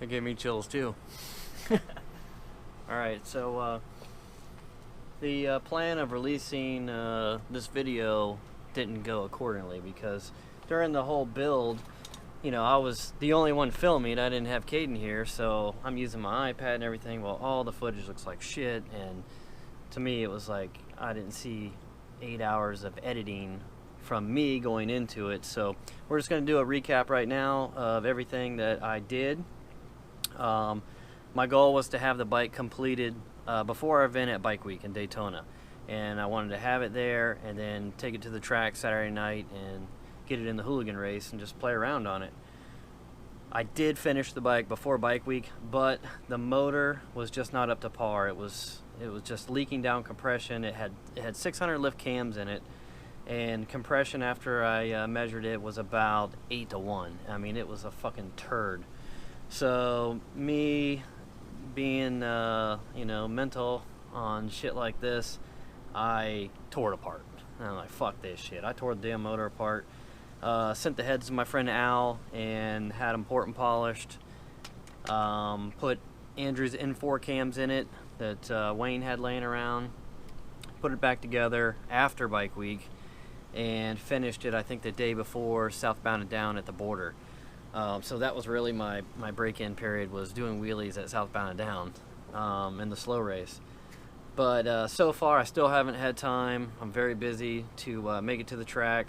That gave me chills too. Alright, so the plan of releasing this video didn't go accordingly because during the whole build, you know, I was the only one filming. I didn't have Caden here, so I'm using my iPad and everything. Well, all the footage looks like shit, and to me it was like I didn't see 8 hours of editing from me going into it. So we're just going to do a recap right now of everything that I did. My goal was to have the bike completed before our event at Bike Week in Daytona, and I wanted to have it there and then take it to the track Saturday night and get it in the hooligan race and just play around on it. I did finish the bike before Bike Week, but the motor was just not up to par. It was just leaking down compression. It had 600 lift cams in it, and compression after I measured it was about 8 to 1. I mean, it was a fucking turd. So me being you know, mental on shit like this, I tore it apart. And I'm like, fuck this shit. I tore the damn motor apart. Sent the heads to my friend Al and had them port and polished. Put Andrew's N4 cams in it that Wayne had laying around. Put it back together after Bike Week and finished it, I think, the day before Southbound and Down at the border. So that was really my break-in period, was doing wheelies at Southbound and Down in the slow race. But so far I still haven't had time. I'm very busy to make it to the track.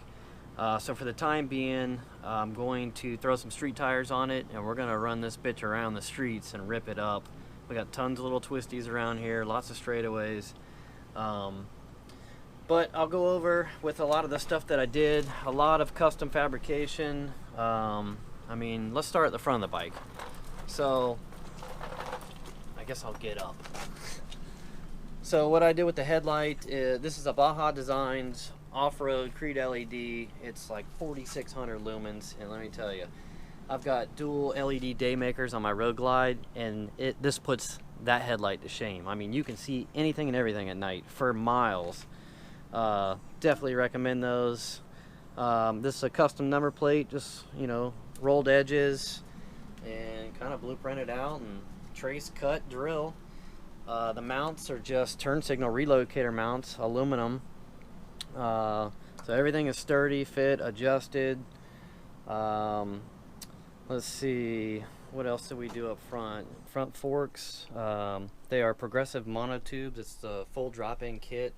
So for the time being, I'm going to throw some street tires on it, and we're going to run this bitch around the streets and rip it up. We got tons of little twisties around here, lots of straightaways. But I'll go over with a lot of the stuff that I did, a lot of custom fabrication. I mean, let's start at the front of the bike. So I guess I'll get up. So what I did with the headlight is, this is a Baja Designs off-road Creed LED. It's like 4,600 lumens, and let me tell you, I've got dual LED day makers on my Road Glide, and this puts that headlight to shame. I mean, you can see anything and everything at night for miles. Definitely recommend those. This is a custom number plate, just, you know, rolled edges and kind of blueprinted out and trace cut drill. The mounts are just turn signal relocator mounts, aluminum. So everything is sturdy, fit, adjusted. Let's see, what else did we do up front? Front forks, they are progressive monotubes. It's the full drop-in kit.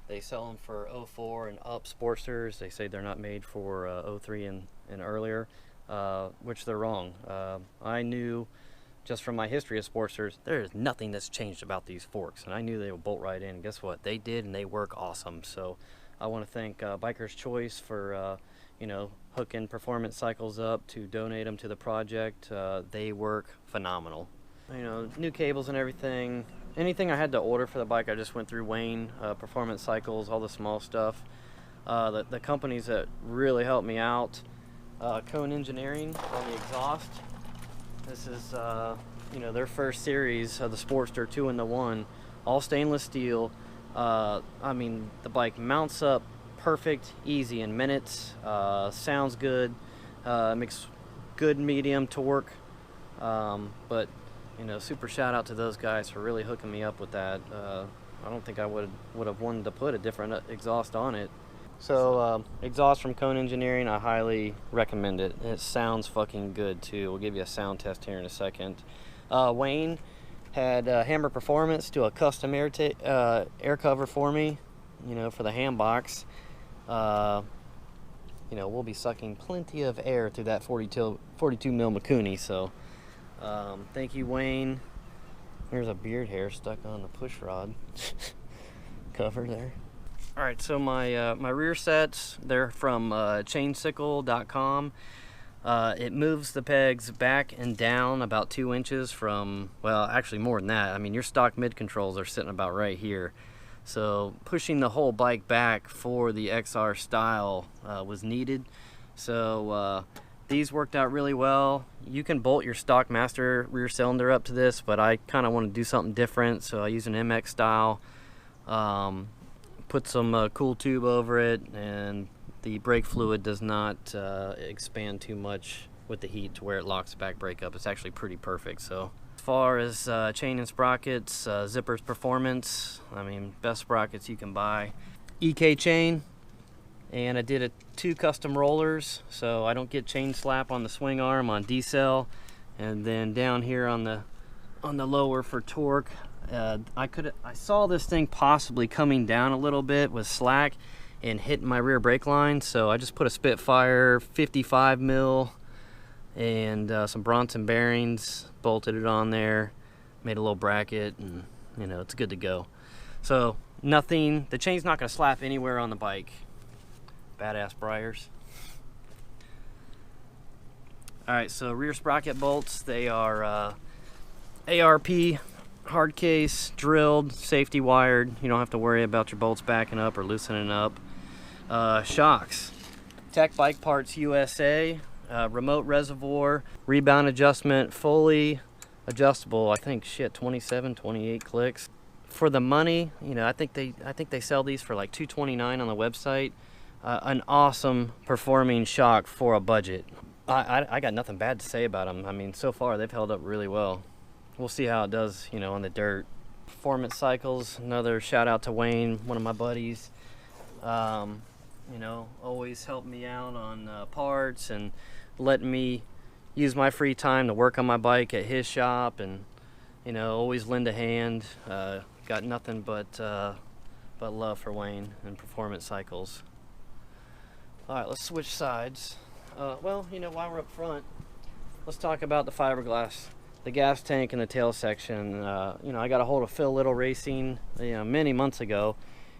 They sell them for 04 and up Sportsters. They say they're not made for 03 and earlier, which they're wrong. I knew just from my history of Sportsters, there is nothing that's changed about these forks, and I knew they would bolt right in. And guess what? They did, and they work awesome. So I want to thank Bikerschoice for you know, hooking performance cycles up to donate them to the project. They work phenomenal. You know, new cables and everything. Anything I had to order for the bike, I just went through Wayne, Performance Cycles, all the small stuff. The companies that really helped me out, Cone Engineering on the exhaust. This is you know, their first series of the Sportster 2-in-1, all stainless steel. I mean, the bike mounts up perfect, easy in minutes. Sounds good. Makes good medium torque. But you know, super shout out to those guys for really hooking me up with that. I don't think I would have wanted to put a different exhaust on it. So exhaust from Cone Engineering, I highly recommend it. It sounds fucking good too. We'll give you a sound test here in a second. Wayne had Hammer Performance do a custom air cover for me, you know, for the ham box. You know, we'll be sucking plenty of air through that 42 mil Mikuni. So thank you, Wayne. There's a beard hair stuck on the push rod cover there. All right, so my rear sets, they're from chainsickle.com. It moves the pegs back and down about 2 inches from, well, actually more than that. I mean, your stock mid controls are sitting about right here. So pushing the whole bike back for the XR style was needed. So these worked out really well. You can bolt your stock master rear cylinder up to this, but I kind of want to do something different, so I use an MX style. Put some CoolTube over it, and the brake fluid does not expand too much with the heat to where it locks the back brake up. It's actually pretty perfect. So as far as chain and sprockets, Zipper's Performance, I mean, best sprockets you can buy. EK chain, and I did 2 custom rollers so I don't get chain slap on the swing arm on decel, and then down here on the lower for torque. I saw this thing possibly coming down a little bit with slack and hitting my rear brake line, so I just put a Spitfire 55 mil and some Bronson bearings, bolted it on there, made a little bracket, and you know, it's good to go. So nothing, the chain's not going to slap anywhere on the bike. Badass briars. Alright, so rear sprocket bolts, they are ARP hard case, drilled, safety wired. You don't have to worry about your bolts backing up or loosening up. Shocks, Tech Bike Parts USA, remote reservoir, rebound adjustment, fully adjustable. I think 27, 28 clicks. For the money, you know, I think they sell these for like $229 on the website. An awesome performing shock for a budget. I got nothing bad to say about them. I mean, so far they've held up really well. We'll see how it does, you know, on the dirt. Performance Cycles, another shout out to Wayne, one of my buddies. You know, always helped me out on parts and letting me use my free time to work on my bike at his shop, and you know, always lend a hand. Got nothing but love for Wayne and Performance Cycles. All right, let's switch sides. Well, you know, while we're up front, let's talk about the fiberglass, the gas tank and the tail section. You know, I got a hold of Phil Little Racing, you know, many months ago,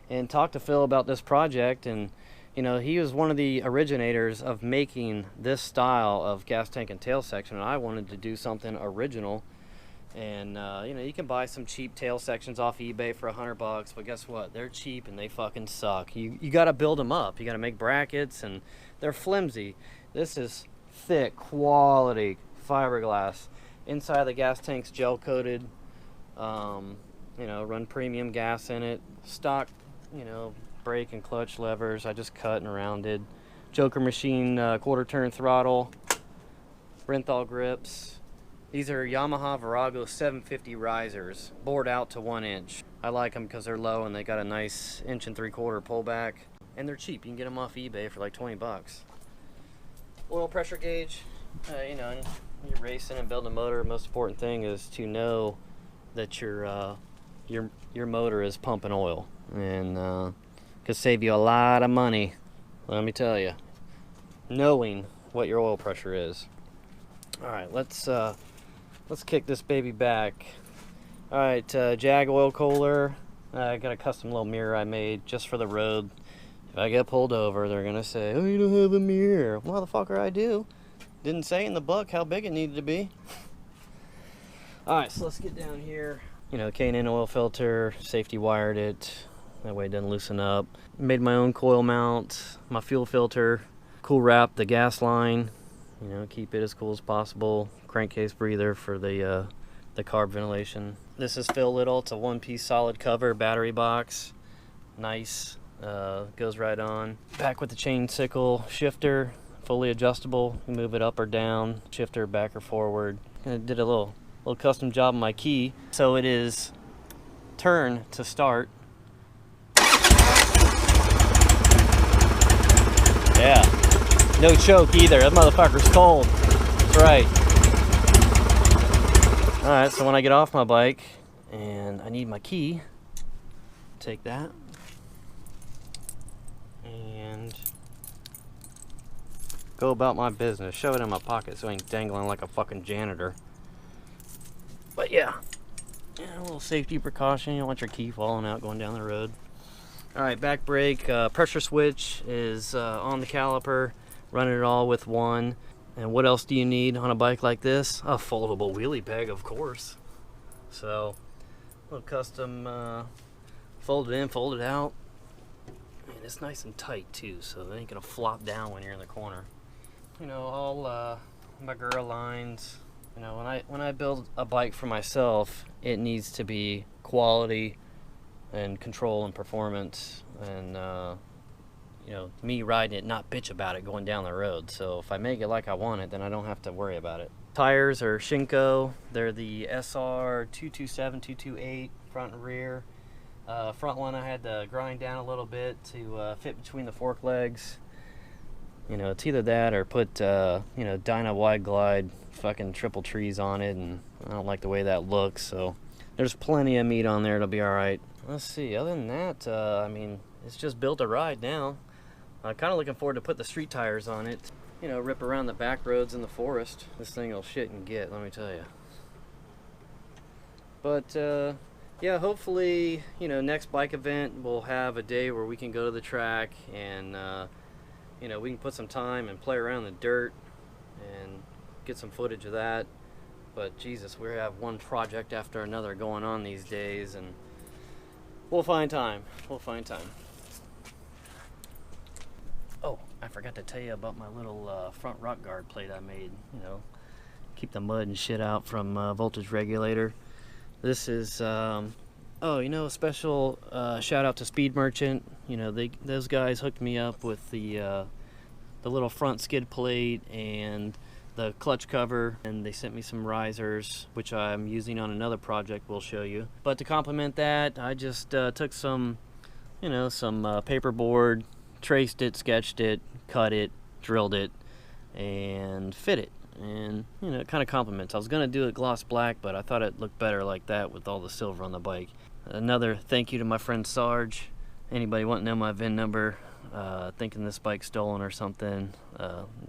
and talked to Phil about this project. And you know, he was one of the originators of making this style of gas tank and tail section, and I wanted to do something original. And you know, you can buy some cheap tail sections off eBay for $100, but guess what? They're cheap and they fucking suck. You got to build them up. You got to make brackets, and they're flimsy. This is thick, quality fiberglass. Inside the gas tank's gel coated. You know, run premium gas in it. Stock, you know, brake and clutch levers. I just cut and rounded. Joker machine quarter turn throttle. Renthal grips. These are Yamaha Virago 750 risers, bored out to 1 inch. I like them because they're low and they got a nice 1 3/4 pullback, and they're cheap. You can get them off eBay for like 20 bucks. Oil pressure gauge. You know, you're racing and building a motor. Most important thing is to know that your motor is pumping oil, and could save you a lot of money. Let me tell you, knowing what your oil pressure is. All right, let's kick this baby back. All right, Jag oil cooler. I got a custom little mirror I made just for the road. If I get pulled over, they're gonna say, "Oh, you don't have a mirror." Motherfucker, I do. Didn't say in the book how big it needed to be. All right, so let's get down here. You know, K&N oil filter, safety wired it. That way it doesn't loosen up. Made my own coil mount, my fuel filter, cool wrap the gas line. You know, keep it as cool as possible. Crankcase breather for the carb ventilation. This is Phil Little. It's a 1-piece solid cover battery box. Nice. Goes right on. Back with the chain sickle shifter, fully adjustable. You move it up or down. Shifter back or forward. I did a little custom job on my key. So it is turn to start. Yeah. No choke either. That motherfucker's cold. That's right. Alright, so when I get off my bike and I need my key, take that and go about my business. Shove it in my pocket so I ain't dangling like a fucking janitor. But yeah, a little safety precaution. You don't want your key falling out going down the road. Alright, back brake. Pressure switch is on the caliper. Running it all with one. And what else do you need on a bike like this? A foldable wheelie bag, of course. So, a little custom fold it in, fold it out. And it's nice and tight too, so it ain't gonna flop down when you're in the corner. You know, all my girl lines. You know, when I build a bike for myself, it needs to be quality and control and performance, and you you know, me riding it, not bitch about it going down the road. So if I make it like I want it, then I don't have to worry about it. Tires are Shinko. They're the SR 227, 228 front and rear. Front one I had to grind down a little bit to fit between the fork legs. You know, it's either that or put, you know, Dyna Wide Glide fucking triple trees on it, and I don't like the way that looks, so there's plenty of meat on there, it'll be alright. Let's see, other than that, I mean, it's just built to ride now. I'm kind of looking forward to put the street tires on it. You know, rip around the back roads in the forest. This thing will shit and get, let me tell you. But, yeah, hopefully, you know, next bike event we'll have a day where we can go to the track and, you know, we can put some time and play around in the dirt and get some footage of that. But Jesus, we have one project after another going on these days, and we'll find time. We'll find time. Oh, I forgot to tell you about my little front rock guard plate I made. You know, keep the mud and shit out from voltage regulator. This is, oh, you know, a special shout out to Speed Merchant. You know, those guys hooked me up with the little front skid plate and the clutch cover, and they sent me some risers, which I'm using on another project we'll show you. But to complement that, I just took some, you know, some paperboard, traced it, sketched it, cut it, drilled it, and fit it. And, you know, it kind of complements. I was going to do it gloss black, but I thought it looked better like that with all the silver on the bike. Another thank you to my friend Sarge. Anybody want to know my VIN number, thinking this bike's stolen or something,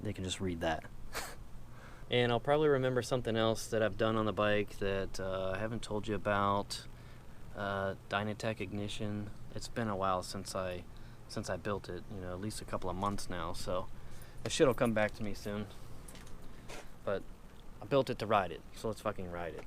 they can just read that. And I'll probably remember something else that I've done on the bike that I haven't told you about. Dynatech ignition. It's been a while since I built it, you know, at least a couple of months now, so that shit'll come back to me soon. But I built it to ride it, so let's fucking ride it.